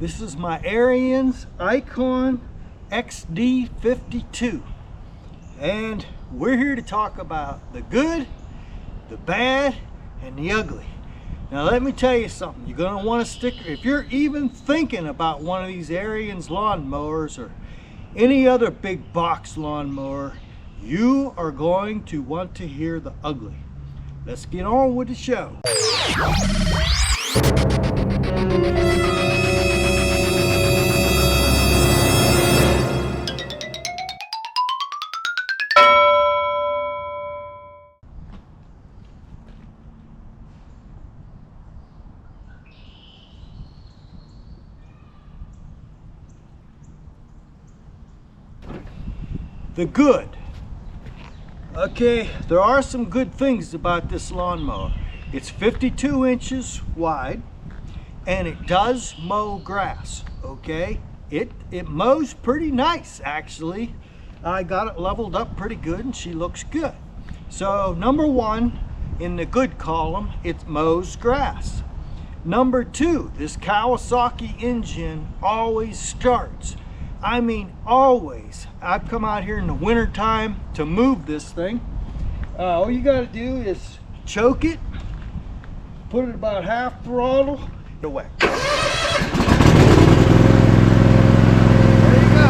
This is my Ariens Icon XD52. And we're here to talk about the good, the bad, and the ugly. Now let me tell you something. You're going to want to stick, if you're even thinking about one of these Ariens lawn mowers or any other big box lawn mower, you are going to want to hear the ugly. Let's get on with the show. The good. Okay, there are some good things about this lawnmower. It's 52 inches wide and it does mow grass. Okay, it mows pretty nice actually. I got it leveled up pretty good and she looks good. So number one in the good column, it mows grass. Number two, this Kawasaki engine always starts. I mean, always. I've come out here in the winter time to move this thing. All you got to do is choke it, put it about half throttle, get away. There you go.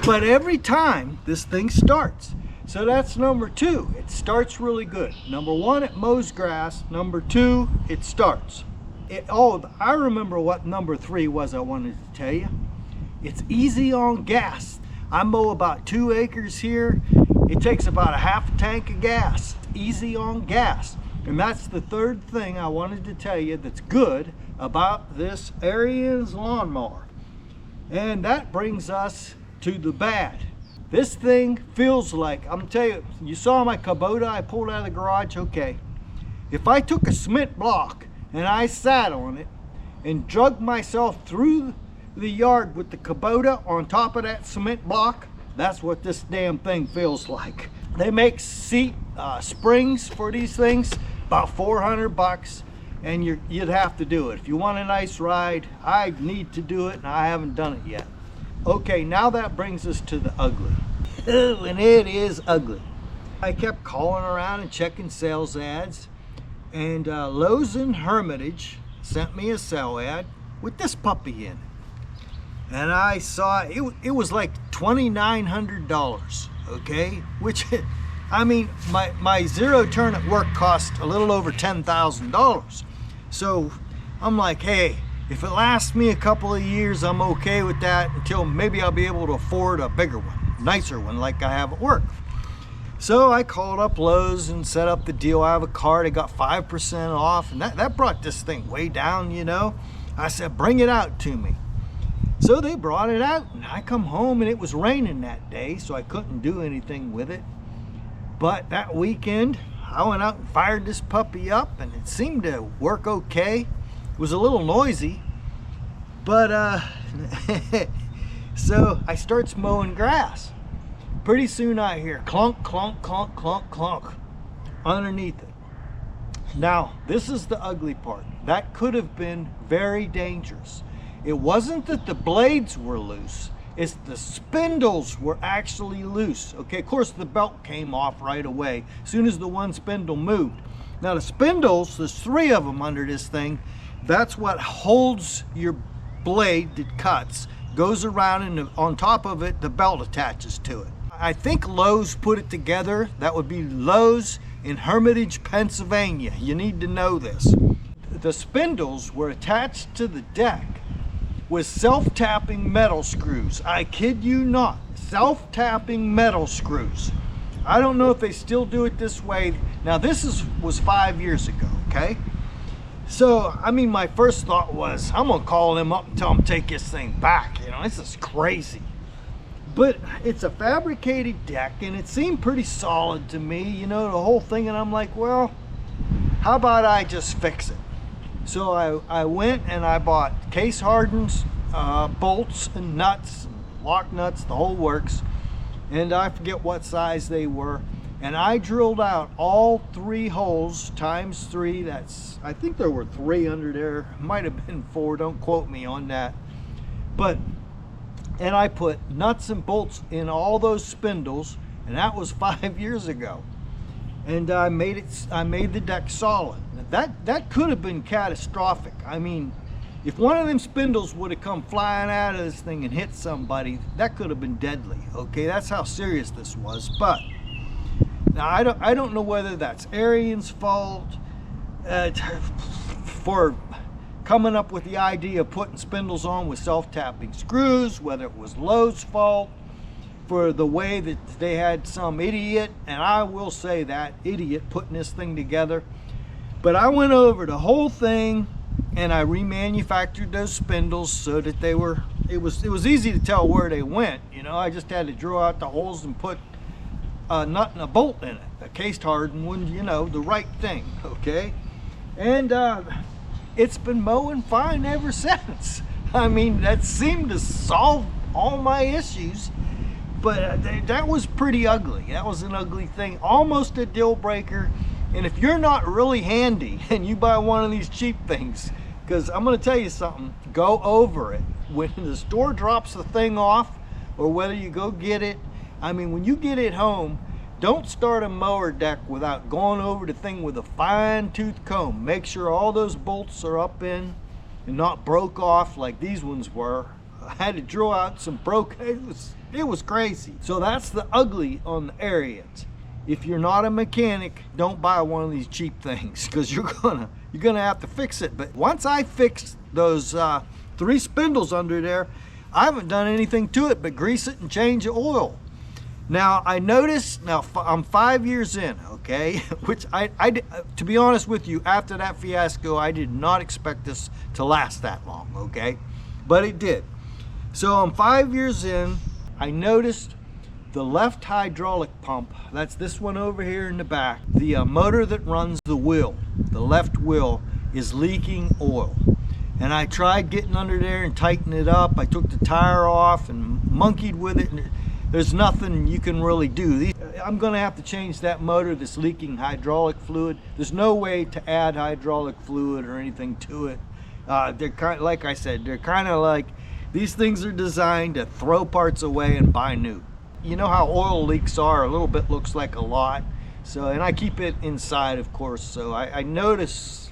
But every time this thing starts. So that's number two. It starts really good. Number one, it mows grass. Number two, it starts. I remember what number three was I wanted to tell you. It's easy on gas. I mow about 2 acres here. It takes about a half tank of gas. It's easy on gas. And that's the third thing I wanted to tell you that's good about this Ariens lawnmower. And that brings us to the bad. This thing feels like, I'm telling you, you saw my Kubota I pulled out of the garage? Okay. If I took a cement block and I sat on it and drug myself through the yard with the Kubota on top of that cement block, that's what this damn thing feels like. They make seat springs for these things, about 400 bucks, and you'd have to do it. If you want a nice ride, I need to do it and I haven't done it yet. Okay, now that brings us to the ugly. Oh, and it is ugly. I kept calling around and checking sales ads. And Lowe's in Hermitage sent me a sell ad with this puppy in it. And I saw it was like $2,900, okay? Which, I mean, my zero turn at work cost a little over $10,000. So I'm like, hey, if it lasts me a couple of years, I'm okay with that until maybe I'll be able to afford a bigger one, nicer one like I have at work. So I called up Lowe's and set up the deal. I have a card, I got 5% off, and that brought this thing way down, you know. I said, bring it out to me. So they brought it out, and I come home, and it was raining that day, so I couldn't do anything with it. But that weekend, I went out and fired this puppy up, and it seemed to work okay. It was a little noisy, but so I starts mowing grass. Pretty soon I hear clunk, clunk, clunk, clunk, clunk underneath it. Now, this is the ugly part. That could have been very dangerous. It wasn't that the blades were loose, it's the spindles were actually loose. Okay, of course the belt came off right away as soon as the one spindle moved. Now the spindles, there's 3 of them under this thing. That's what holds your blade that cuts, goes around, and on top of it, the belt attaches to it. I think Lowe's put it together. That would be Lowe's in Hermitage, Pennsylvania. You need to know this. The spindles were attached to the deck with self-tapping metal screws. I kid you not, self-tapping metal screws. I don't know if they still do it this way. Now this was 5 years ago, okay? So, I mean, my first thought was, I'm gonna call them up and tell them to take this thing back. You know, this is crazy. But it's a fabricated deck and it seemed pretty solid to me, you know, the whole thing. And I'm like, well, how about I just fix it? So I went and I bought case hardens, bolts and nuts, lock nuts, the whole works. And I forget what size they were. And I drilled out all 3 holes times 3. That's, I think there were 3 under there. Might have been 4, don't quote me on that. But, and I put nuts and bolts in all those spindles, and that was 5 years ago. And I made the deck solid. That could have been catastrophic. I mean, if one of them spindles would have come flying out of this thing and hit somebody, that could have been deadly. Okay, that's how serious this was. But now I don't know whether that's Ariens' fault for coming up with the idea of putting spindles on with self-tapping screws, whether it was Lowe's fault for the way that they had some idiot, and I will say that idiot, putting this thing together. But I went over the whole thing and I remanufactured those spindles so that they were, it was easy to tell where they went. You know, I just had to drill out the holes and put a nut and a bolt in it, a cased hardened one, you know, the right thing, okay? And it's been mowing fine ever since. I mean, that seemed to solve all my issues. But that was pretty ugly. That was an ugly thing, almost a deal breaker. And if you're not really handy and you buy one of these cheap things, because I'm going to tell you something, go over it. When the store drops the thing off, or whether you go get it, I mean, when you get it home, don't start a mower deck without going over the thing with a fine-tooth comb. Make sure all those bolts are up in and not broke off like these ones were. I had to drill out some it was crazy. So that's the ugly on the Ariens. If you're not a mechanic, don't buy one of these cheap things, because you're gonna have to fix it. But once I fixed those 3 spindles under there, I haven't done anything to it but grease it and change the oil. Now I noticed, now I'm 5 years in, okay, which I to be honest with you, after that fiasco, I did not expect this to last that long, okay, but it did. So I'm 5 years in. I noticed the left hydraulic pump, that's this one over here in the back, the motor that runs the wheel, the left wheel, is leaking oil. And I tried getting under there and tightening it up. I took the tire off and monkeyed with it, and there's nothing you can really do. I'm gonna have to change that motor that's leaking hydraulic fluid. There's no way to add hydraulic fluid or anything to it. They're kind, like I said, they're kind of like, these things are designed to throw parts away and buy new. You know how oil leaks are, a little bit looks like a lot. So, and I keep it inside, of course, so I notice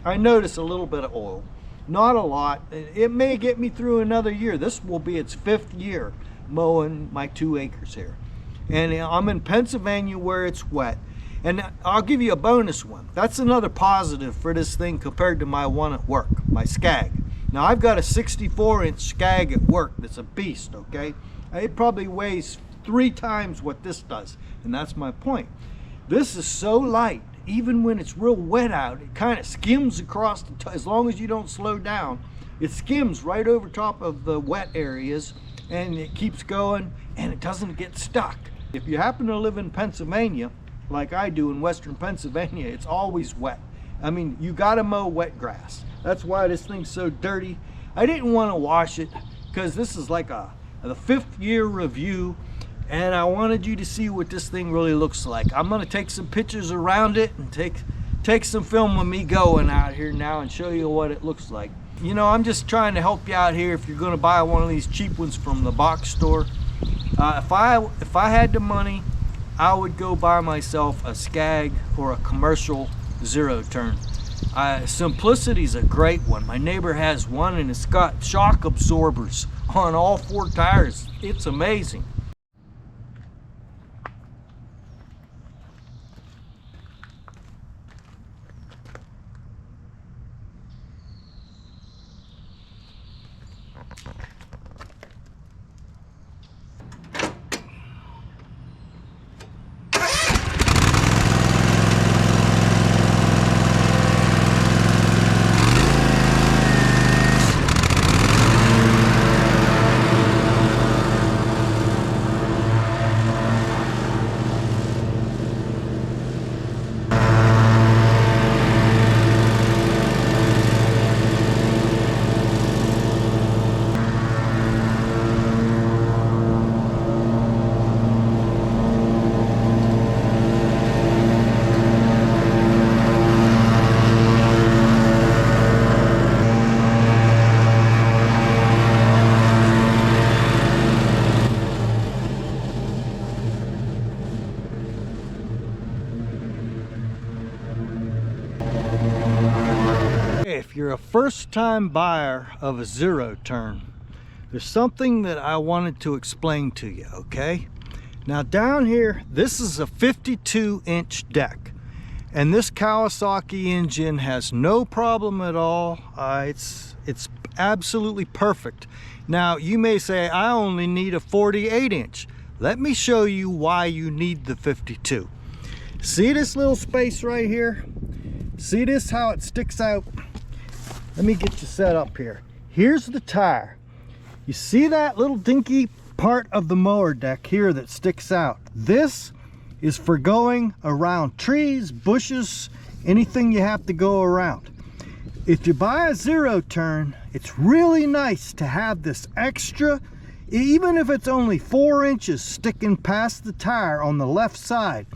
a little bit of oil. Not a lot. It may get me through another year. This will be its 5th year mowing my 2 acres here. And I'm in Pennsylvania where it's wet. And I'll give you a bonus one. That's another positive for this thing compared to my one at work, my Skag. Now I've got a 64-inch Skag at work that's a beast, okay? It probably weighs 3 times what this does, and that's my point. This is so light, even when it's real wet out, it kind of skims across, as long as you don't slow down, it skims right over top of the wet areas, and it keeps going, and it doesn't get stuck. If you happen to live in Pennsylvania, like I do in Western Pennsylvania, it's always wet. I mean, you gotta mow wet grass. That's why this thing's so dirty. I didn't want to wash it because this is like the 5th year review, and I wanted you to see what this thing really looks like. I'm gonna take some pictures around it and take some film of me going out here now and show you what it looks like. You know, I'm just trying to help you out here if you're gonna buy one of these cheap ones from the box store. If I had the money, I would go buy myself a Skag or a commercial Zero Turn. Simplicity's a great one. My neighbor has one, and it's got shock absorbers on all 4 tires. It's amazing. if you're a first-time buyer of a zero turn, there's something that I wanted to explain to you, okay? Now down here, this is a 52-inch deck, and this Kawasaki engine has no problem at all. It's absolutely perfect. Now you may say, I only need a 48-inch. Let me show you why you need the 52. See this little space right here? See this, how it sticks out? Let me get you set up here. Here's the tire. You see that little dinky part of the mower deck here that sticks out? This is for going around trees, bushes, anything you have to go around. If you buy a zero turn, it's really nice to have this extra, even if it's only 4 inches sticking past the tire on the left side.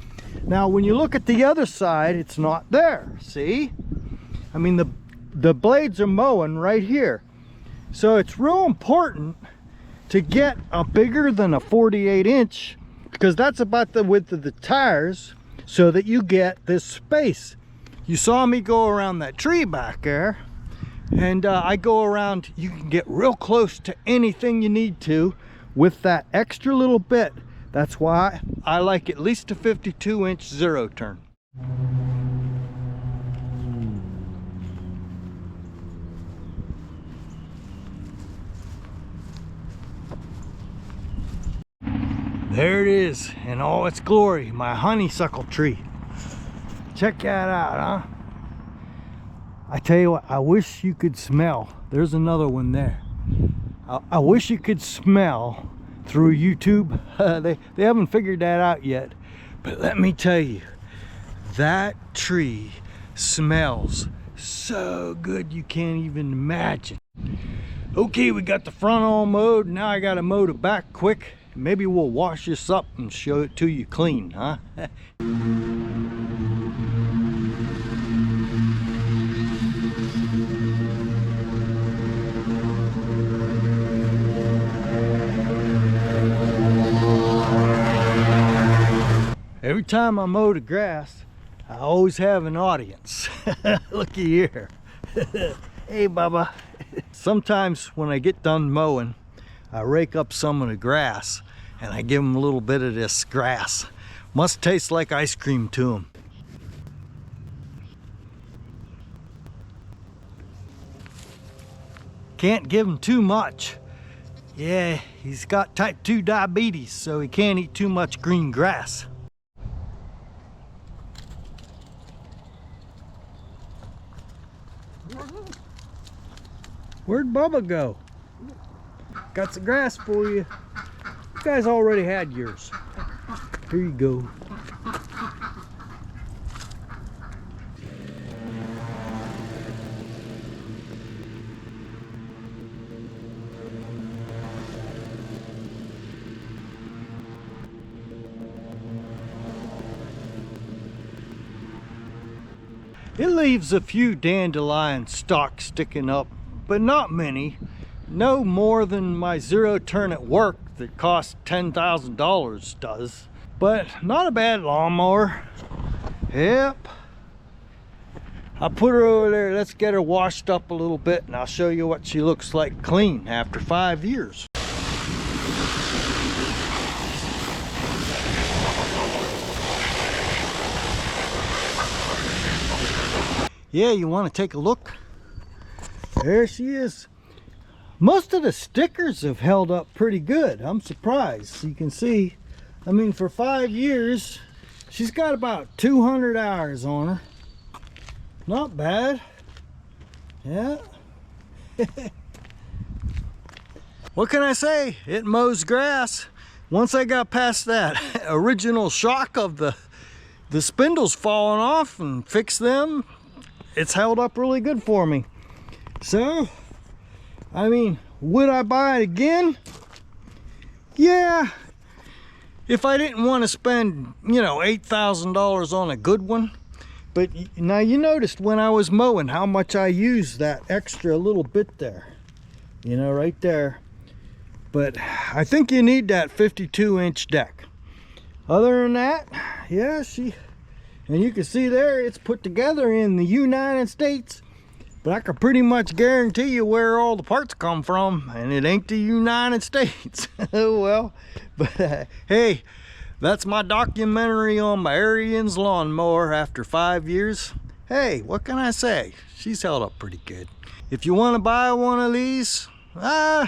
Now when you look at the other side, it's not there, see? I mean, the blades are mowing right here. So it's real important to get a bigger than a 48-inch, because that's about the width of the tires, so that you get this space. You saw me go around that tree back there, and I go around, you can get real close to anything you need to with that extra little bit. That's why I like at least a 52-inch zero turn. There it is in all its glory, my honeysuckle tree. Check that out, huh? I tell you what, I wish you could smell. There's another one there. I wish you could smell through YouTube. They haven't figured that out yet. But let me tell you, that tree smells so good you can't even imagine. Okay, we got the front all mowed. Now I gotta mow the back quick. Maybe we'll wash this up and show it to you clean, huh? Every time I mow the grass, I always have an audience. Looky here. Hey, Bubba. Sometimes when I get done mowing, I rake up some of the grass and I give them a little bit of this grass. Must taste like ice cream to them. Can't give him too much. Yeah, he's got type 2 diabetes, so he can't eat too much green grass. Where'd Bubba go? Got some grass for you. You guys already had yours. Here you go. It leaves a few dandelion stalks sticking up, but not many. No more than my zero turn at work that costs $10,000 does. But not a bad lawnmower. Yep. I'll put her over there. Let's get her washed up a little bit and I'll show you what she looks like clean after 5 years. Yeah, you want to take a look? There she is. Most of the stickers have held up pretty good. I'm surprised. You can see, I mean, for 5 years, she's got about 200 hours on her. Not bad. Yeah. What can I say? It mows grass. Once I got past that original shock of the spindles falling off and fixed them, it's held up really good for me. So, I mean, would I buy it again? Yeah. If I didn't want to spend, you know, $8,000 on a good one. But now you noticed when I was mowing how much I used that extra little bit there. You know, right there. But I think you need that 52-inch deck. Other than that, yeah, and you can see there it's put together in the United States. But I can pretty much guarantee you where all the parts come from, and it ain't the United States. Oh well, but hey, that's my documentary on my Ariens lawnmower after 5 years. Hey, what can I say? She's held up pretty good. If you want to buy one of these, I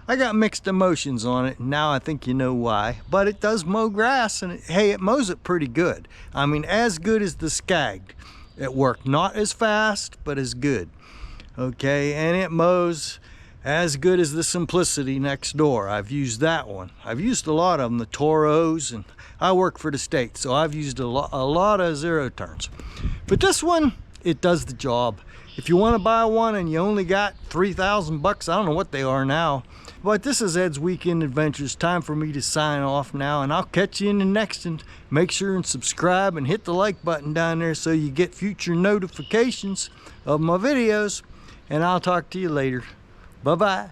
got mixed emotions on it. Now I think you know why. But it does mow grass, and hey, it mows it pretty good. I mean, as good as the Skagged. It worked not as fast, but as good. Okay, and it mows as good as the Simplicity next door. I've used that one. I've used a lot of them, the Toros, and I work for the state, so I've used a lot of Zero Turns. But this one, it does the job. If you want to buy one and you only got 3,000 bucks, I don't know what they are now. But this is Ed's Weekend Adventures. Time for me to sign off now, and I'll catch you in the next one. Make sure and subscribe and hit the like button down there so you get future notifications of my videos. And I'll talk to you later. Bye-bye.